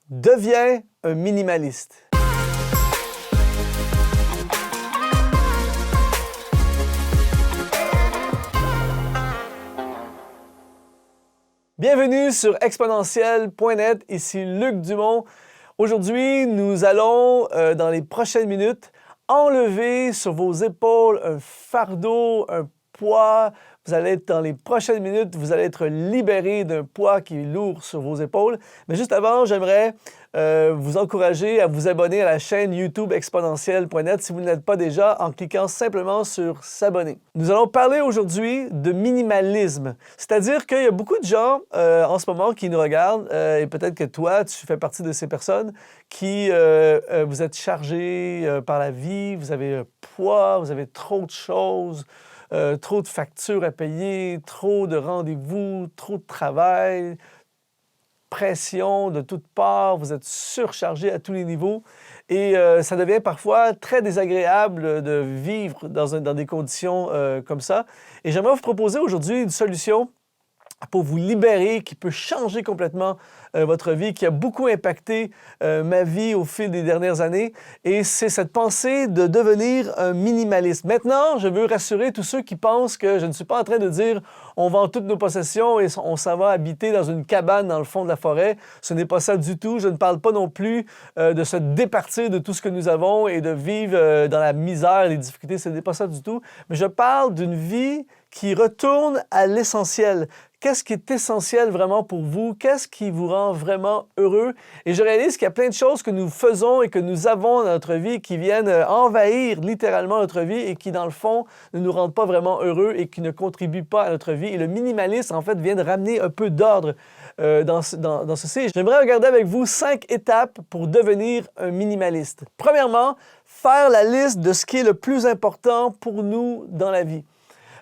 Deviens un minimaliste. Bienvenue sur exponentiel.net, ici Luc Dumont. Aujourd'hui, nous allons, dans les prochaines minutes, enlever sur vos épaules un fardeau, un poids. Vous allez être dans les prochaines minutes, vous allez être libéré d'un poids qui est lourd sur vos épaules. Mais juste avant, j'aimerais vous encourager à vous abonner à la chaîne YouTube exponentiel.net si vous ne l'êtes pas déjà en cliquant simplement sur s'abonner. Nous allons parler aujourd'hui de minimalisme. C'est-à-dire qu'il y a beaucoup de gens en ce moment qui nous regardent et peut-être que toi, tu fais partie de ces personnes qui vous êtes chargés par la vie, vous avez un poids, vous avez trop de choses. Trop de factures à payer, trop de rendez-vous, trop de travail, pression de toutes parts, vous êtes surchargé à tous les niveaux et ça devient parfois très désagréable de vivre dans des conditions comme ça. Et j'aimerais vous proposer aujourd'hui une solution pour vous libérer, qui peut changer complètement votre vie, qui a beaucoup impacté ma vie au fil des dernières années. Et c'est cette pensée de devenir un minimaliste. Maintenant, je veux rassurer tous ceux qui pensent que je ne suis pas en train de dire on vend toutes nos possessions et on s'en va habiter dans une cabane dans le fond de la forêt. Ce n'est pas ça du tout. Je ne parle pas non plus de se départir de tout ce que nous avons et de vivre dans la misère, les difficultés. Ce n'est pas ça du tout. Mais je parle d'une vie qui retourne à l'essentiel. Qu'est-ce qui est essentiel vraiment pour vous? Qu'est-ce qui vous rend vraiment heureux? Et je réalise qu'il y a plein de choses que nous faisons et que nous avons dans notre vie qui viennent envahir littéralement notre vie et qui, dans le fond, ne nous rendent pas vraiment heureux et qui ne contribuent pas à notre vie. Et le minimalisme, en fait, vient de ramener un peu d'ordre dans ceci. J'aimerais regarder avec vous 5 étapes pour devenir un minimaliste. Premièrement, faire la liste de ce qui est le plus important pour nous dans la vie.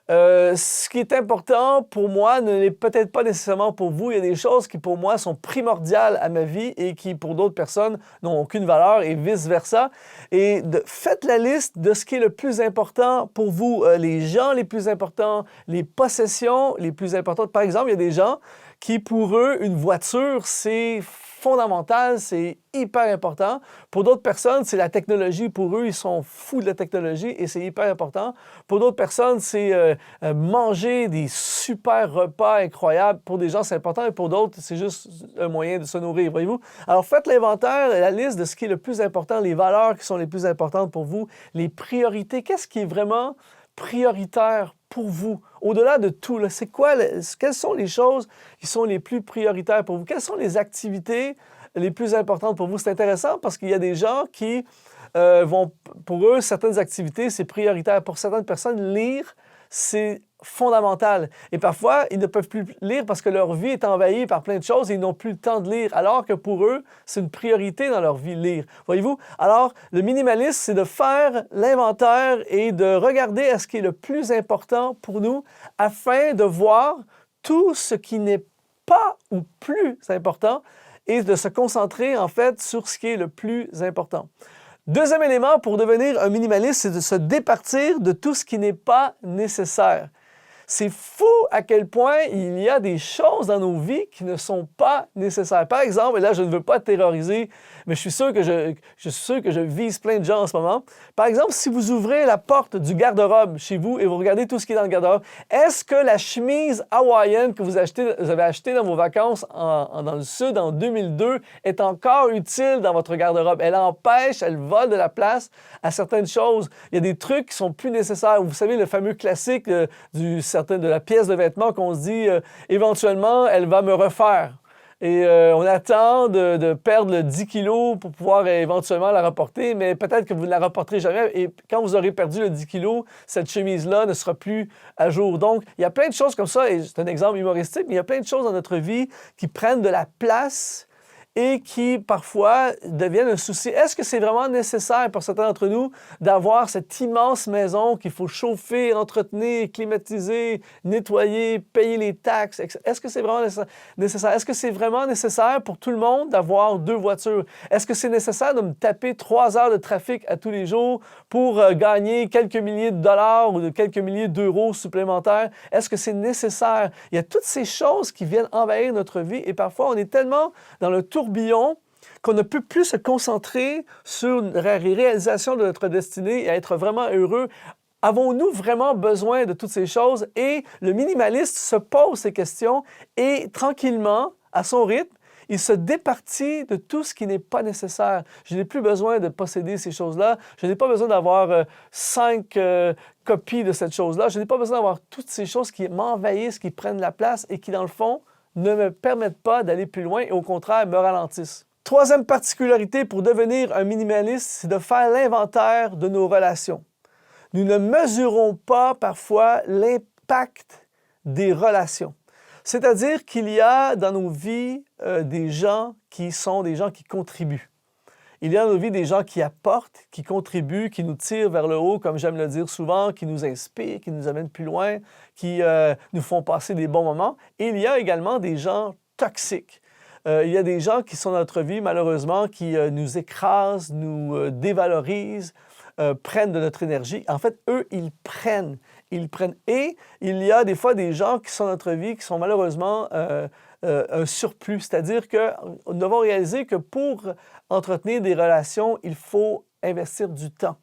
Ce qui est important pour moi ne l'est peut-être pas nécessairement pour vous. Il y a des choses qui pour moi sont primordiales à ma vie et qui pour d'autres personnes n'ont aucune valeur et vice-versa. Et faites la liste de ce qui est le plus important pour vous, les gens les plus importants, les possessions les plus importantes. Par exemple, il y a des gens qui pour eux, une voiture, c'est fondamental, c'est hyper important. Pour d'autres personnes, c'est la technologie. Pour eux, ils sont fous de la technologie et c'est hyper important. Pour d'autres personnes, c'est manger des super repas incroyables. Pour des gens, c'est important et pour d'autres, c'est juste un moyen de se nourrir, voyez-vous? Alors, faites l'inventaire, la liste de ce qui est le plus important, les valeurs qui sont les plus importantes pour vous, les priorités. Qu'est-ce qui est vraiment prioritaire pour vous? Au-delà de tout, là, quelles sont les choses qui sont les plus prioritaires pour vous? Quelles sont les activités les plus importantes pour vous? C'est intéressant parce qu'il y a des gens qui pour eux, certaines activités, c'est prioritaire. Pour certaines personnes, lire, c'est fondamental. Et parfois, ils ne peuvent plus lire parce que leur vie est envahie par plein de choses et ils n'ont plus le temps de lire, alors que pour eux, c'est une priorité dans leur vie, lire. Voyez-vous? Alors, le minimalisme, c'est de faire l'inventaire et de regarder à ce qui est le plus important pour nous afin de voir tout ce qui n'est pas ou plus important et de se concentrer, en fait, sur ce qui est le plus important. Deuxième élément pour devenir un minimaliste, c'est de se départir de tout ce qui n'est pas nécessaire. C'est fou à quel point il y a des choses dans nos vies qui ne sont pas nécessaires. Par exemple, et là, je ne veux pas terroriser, mais je suis sûr que je vise plein de gens en ce moment. Par exemple, si vous ouvrez la porte du garde-robe chez vous et vous regardez tout ce qui est dans le garde-robe, est-ce que la chemise hawaïenne que vous avez achetée dans vos vacances dans le Sud en 2002 est encore utile dans votre garde-robe? Elle vole de la place à certaines choses. Il y a des trucs qui sont plus nécessaires. Vous savez, le fameux classique de la pièce de vêtements qu'on se dit éventuellement, elle va me refaire. Et on attend de perdre le 10 kilos pour pouvoir éventuellement la reporter, mais peut-être que vous ne la reporterez jamais. Et quand vous aurez perdu le 10 kilos, cette chemise-là ne sera plus à jour. Donc, il y a plein de choses comme ça, et c'est un exemple humoristique, mais il y a plein de choses dans notre vie qui prennent de la place et qui, parfois, deviennent un souci. Est-ce que c'est vraiment nécessaire pour certains d'entre nous d'avoir cette immense maison qu'il faut chauffer, entretenir, climatiser, nettoyer, payer les taxes? Est-ce que c'est vraiment nécessaire? Est-ce que c'est vraiment nécessaire pour tout le monde d'avoir 2 voitures? Est-ce que c'est nécessaire de me taper 3 heures de trafic à tous les jours pour gagner quelques milliers de dollars ou de quelques milliers d'euros supplémentaires? Est-ce que c'est nécessaire? Il y a toutes ces choses qui viennent envahir notre vie et parfois on est tellement dans le tourbillon qu'on ne peut plus se concentrer sur la réalisation de notre destinée et être vraiment heureux. Avons-nous vraiment besoin de toutes ces choses? Et le minimaliste se pose ces questions et tranquillement, à son rythme, il se départit de tout ce qui n'est pas nécessaire. Je n'ai plus besoin de posséder ces choses-là. Je n'ai pas besoin d'avoir 5 copies de cette chose-là. Je n'ai pas besoin d'avoir toutes ces choses qui m'envahissent, qui prennent la place et qui, dans le fond, ne me permettent pas d'aller plus loin et au contraire me ralentissent. Troisième particularité pour devenir un minimaliste, c'est de faire l'inventaire de nos relations. Nous ne mesurons pas parfois l'impact des relations. C'est-à-dire qu'il y a dans nos vies des gens qui sont des gens qui contribuent. Il y a dans nos vies des gens qui apportent, qui contribuent, qui nous tirent vers le haut, comme j'aime le dire souvent, qui nous inspirent, qui nous amènent plus loin, qui nous font passer des bons moments. Et il y a également des gens toxiques. Il y a des gens qui sont dans notre vie, malheureusement, qui nous écrasent, nous dévalorisent, prennent de notre énergie. En fait, eux, ils prennent. Et il y a des fois des gens qui sont dans notre vie qui sont malheureusement un surplus. C'est-à-dire que nous devons réaliser que pour entretenir des relations, il faut investir du temps.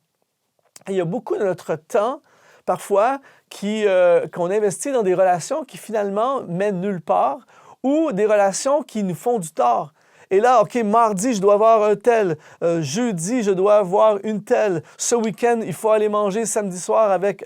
Et il y a beaucoup de notre temps, parfois, qu'on investit dans des relations qui finalement mènent nulle part ou des relations qui nous font du tort. Et là, OK, mardi, je dois avoir un tel. Jeudi, je dois avoir une telle. Ce week-end, il faut aller manger samedi soir avec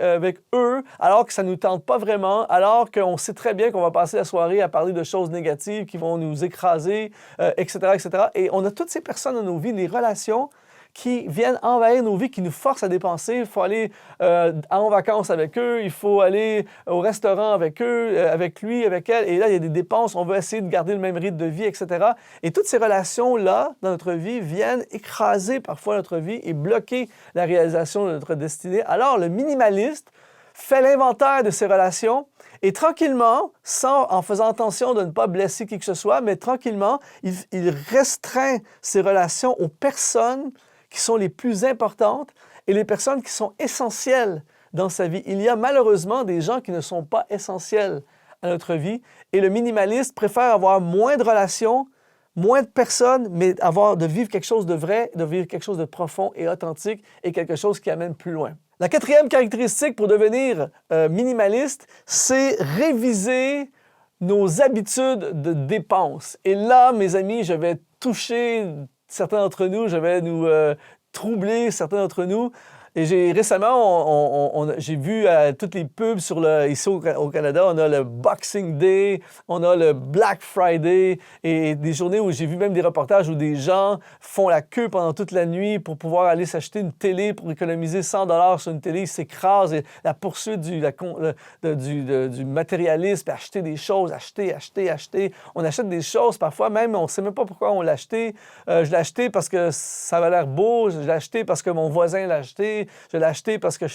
eux, alors que ça ne nous tente pas vraiment, alors qu'on sait très bien qu'on va passer la soirée à parler de choses négatives qui vont nous écraser, etc., etc. Et on a toutes ces personnes dans nos vies, les relations qui viennent envahir nos vies, qui nous forcent à dépenser. Il faut aller en vacances avec eux, il faut aller au restaurant avec eux, avec lui, avec elle. Et là, il y a des dépenses, on veut essayer de garder le même rythme de vie, etc. Et toutes ces relations-là, dans notre vie, viennent écraser parfois notre vie et bloquer la réalisation de notre destinée. Alors, le minimaliste fait l'inventaire de ses relations et tranquillement, en faisant attention de ne pas blesser qui que ce soit, mais tranquillement, il restreint ses relations aux personnes qui sont les plus importantes et les personnes qui sont essentielles dans sa vie. Il y a malheureusement des gens qui ne sont pas essentiels à notre vie et le minimaliste préfère avoir moins de relations, moins de personnes, mais de vivre quelque chose de vrai, de vivre quelque chose de profond et authentique et quelque chose qui amène plus loin. La quatrième caractéristique pour devenir minimaliste, c'est réviser nos habitudes de dépenses. Et là, mes amis, je vais toucher certains d'entre nous, je vais nous troubler certains d'entre nous. Et récemment, j'ai vu toutes les pubs ici au Canada, on a le Boxing Day, on a le Black Friday et des journées où j'ai vu même des reportages où des gens font la queue pendant toute la nuit pour pouvoir aller s'acheter une télé pour économiser 100$ sur une télé, ils s'écrasent et la poursuite du matérialisme, acheter des choses, acheter. On achète des choses parfois même, on ne sait même pas pourquoi on l'a acheté. Je l'ai acheté parce que ça avait l'air beau, je l'ai acheté parce que mon voisin l'a acheté. Je l'ai acheté parce que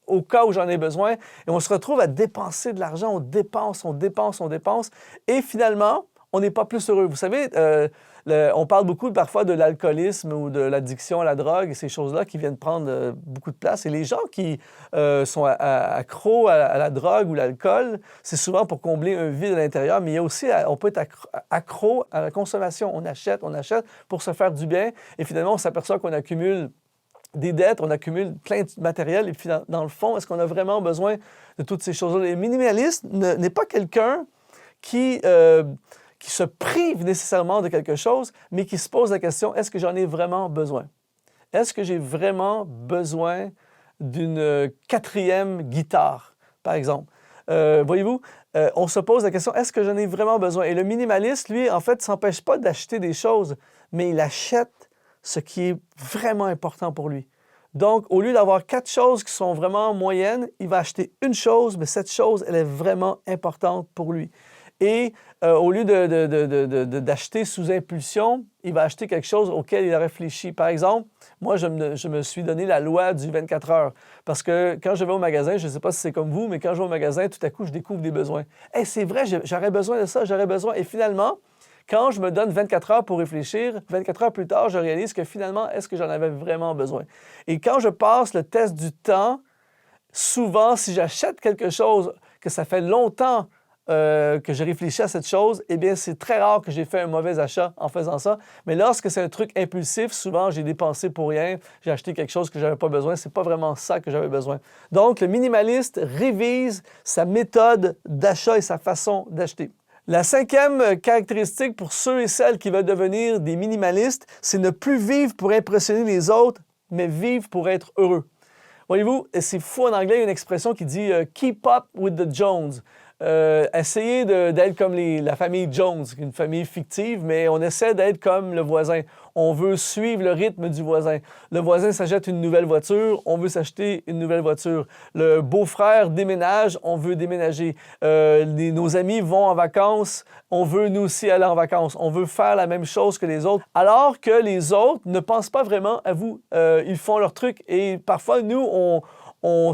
au cas où j'en ai besoin. Et on se retrouve à dépenser de l'argent. On dépense. Et finalement, on n'est pas plus heureux. Vous savez, on parle beaucoup parfois de l'alcoolisme ou de l'addiction à la drogue et ces choses-là qui viennent prendre beaucoup de place. Et les gens qui sont accros à la drogue ou l'alcool, c'est souvent pour combler un vide à l'intérieur. Mais il y a aussi, on peut être accro à la consommation. On achète pour se faire du bien. Et finalement, on s'aperçoit qu'on accumule des dettes, on accumule plein de matériel et puis dans le fond, est-ce qu'on a vraiment besoin de toutes ces choses-là? Le minimaliste n'est pas quelqu'un qui se prive nécessairement de quelque chose, mais qui se pose la question, est-ce que j'en ai vraiment besoin? Est-ce que j'ai vraiment besoin d'une 4e guitare, par exemple? Voyez-vous, on se pose la question, est-ce que j'en ai vraiment besoin? Et le minimaliste, lui, en fait, ne s'empêche pas d'acheter des choses, mais il achète ce qui est vraiment important pour lui. Donc, au lieu d'avoir 4 choses qui sont vraiment moyennes, il va acheter une chose, mais cette chose, elle est vraiment importante pour lui. Et au lieu d'acheter sous impulsion, il va acheter quelque chose auquel il a réfléchi. Par exemple, moi, je me suis donné la loi du 24 heures. Parce que quand je vais au magasin, je ne sais pas si c'est comme vous, mais quand je vais au magasin, tout à coup, je découvre des besoins. Hey, c'est vrai, j'aurais besoin de ça, j'aurais besoin. Et finalement, quand je me donne 24 heures pour réfléchir, 24 heures plus tard, je réalise que finalement, est-ce que j'en avais vraiment besoin? Et quand je passe le test du temps, souvent, si j'achète quelque chose que ça fait longtemps que j'ai réfléchi à cette chose, eh bien, c'est très rare que j'ai fait un mauvais achat en faisant ça. Mais lorsque c'est un truc impulsif, souvent, j'ai dépensé pour rien, j'ai acheté quelque chose que je n'avais pas besoin. C'est pas vraiment ça que j'avais besoin. Donc, le minimaliste révise sa méthode d'achat et sa façon d'acheter. La cinquième caractéristique pour ceux et celles qui veulent devenir des minimalistes, c'est ne plus vivre pour impressionner les autres, mais vivre pour être heureux. Voyez-vous, c'est fou en anglais, il y a une expression qui dit Keep up with the Jones. Essayez d'être comme la famille Jones, une famille fictive, mais on essaie d'être comme le voisin. On veut suivre le rythme du voisin. Le voisin s'achète une nouvelle voiture, on veut s'acheter une nouvelle voiture. Le beau-frère déménage, on veut déménager. Nos amis vont en vacances, on veut nous aussi aller en vacances. On veut faire la même chose que les autres, alors que les autres ne pensent pas vraiment à vous. Ils font leur truc et parfois, nous, on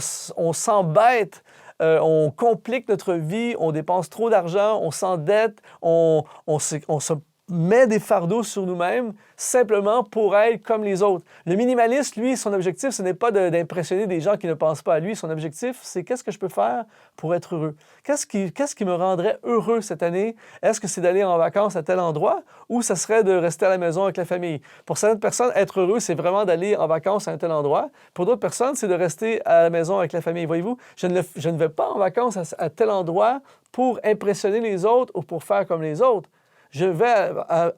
s'embête. On complique notre vie, on dépense trop d'argent, on s'endette, on se met des fardeaux sur nous-mêmes simplement pour être comme les autres. Le minimaliste, lui, son objectif, ce n'est pas d'impressionner des gens qui ne pensent pas à lui. Son objectif, c'est qu'est-ce que je peux faire pour être heureux? Qu'est-ce qui me rendrait heureux cette année? Est-ce que c'est d'aller en vacances à tel endroit ou ça serait de rester à la maison avec la famille? Pour certaines personnes, être heureux, c'est vraiment d'aller en vacances à un tel endroit. Pour d'autres personnes, c'est de rester à la maison avec la famille. Voyez-vous, je ne vais pas en vacances à tel endroit pour impressionner les autres ou pour faire comme les autres. Je vais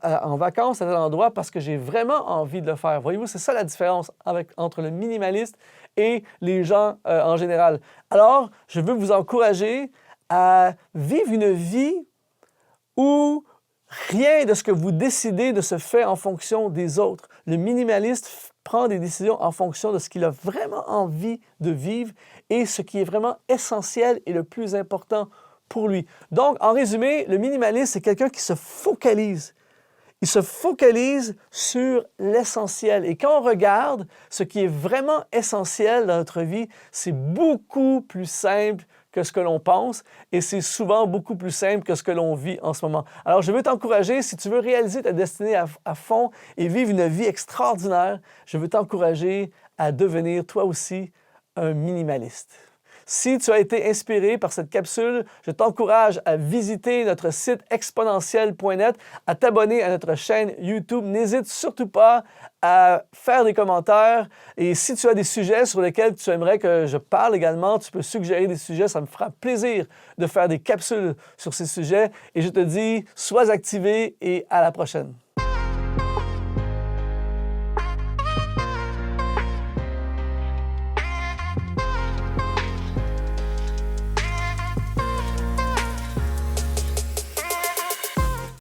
en vacances à tel endroit parce que j'ai vraiment envie de le faire. Voyez-vous, c'est ça la différence entre le minimaliste et les gens en général. Alors, je veux vous encourager à vivre une vie où rien de ce que vous décidez ne se fait en fonction des autres. Le minimaliste prend des décisions en fonction de ce qu'il a vraiment envie de vivre et ce qui est vraiment essentiel et le plus important pour lui. Donc, en résumé, le minimaliste, c'est quelqu'un qui se focalise. Il se focalise sur l'essentiel. Et quand on regarde ce qui est vraiment essentiel dans notre vie, c'est beaucoup plus simple que ce que l'on pense et c'est souvent beaucoup plus simple que ce que l'on vit en ce moment. Alors, je veux t'encourager, si tu veux réaliser ta destinée à fond et vivre une vie extraordinaire, je veux t'encourager à devenir toi aussi un minimaliste. Si tu as été inspiré par cette capsule, je t'encourage à visiter notre site exponentiel.net, à t'abonner à notre chaîne YouTube. N'hésite surtout pas à faire des commentaires et si tu as des sujets sur lesquels tu aimerais que je parle également, tu peux suggérer des sujets. Ça me fera plaisir de faire des capsules sur ces sujets et je te dis, sois activé et à la prochaine.